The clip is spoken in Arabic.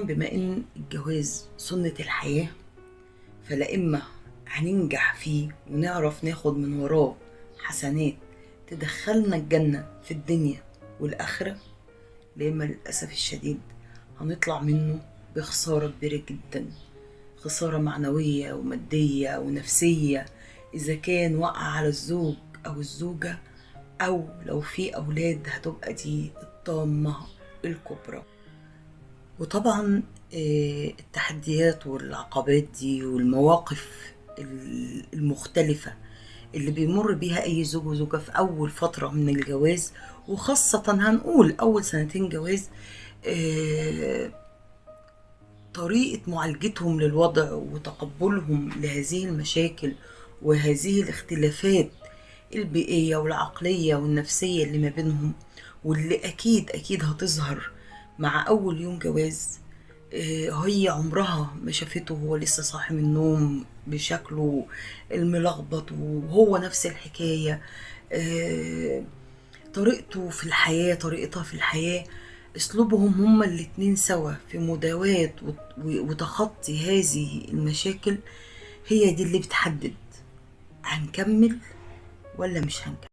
بما إن الجواز سنة الحياة، فلا إما هننجح فيه ونعرف ناخد من وراه حسنات تدخلنا الجنة في الدنيا والآخرة، لا إما للأسف الشديد هنطلع منه بخسارة كبيرة جدا، خسارة معنوية ومادية ونفسية، إذا كان وقع على الزوج أو الزوجة، أو لو في أولاد هتبقى دي الطامة الكبرى. وطبعا التحديات والعقبات دي والمواقف المختلفة اللي بيمر بيها أي زوج وزوجة في أول فترة من الجواز، وخاصة هنقول أول سنتين جواز، آه، طريقة معالجتهم للوضع وتقبلهم لهذه المشاكل وهذه الاختلافات البيئية والعقلية والنفسية اللي ما بينهم، واللي أكيد هتظهر مع أول يوم جواز. هي عمرها ما شافته وهو لسه صاحي من النوم بشكله الملخبط، وهو نفس الحكاية. آه، طريقتها في الحياة، اسلوبهم هما الاتنين سوا في مداواة وتخطي هذه المشاكل، هي دي اللي بتحدد هنكمل ولا مش هنكمل.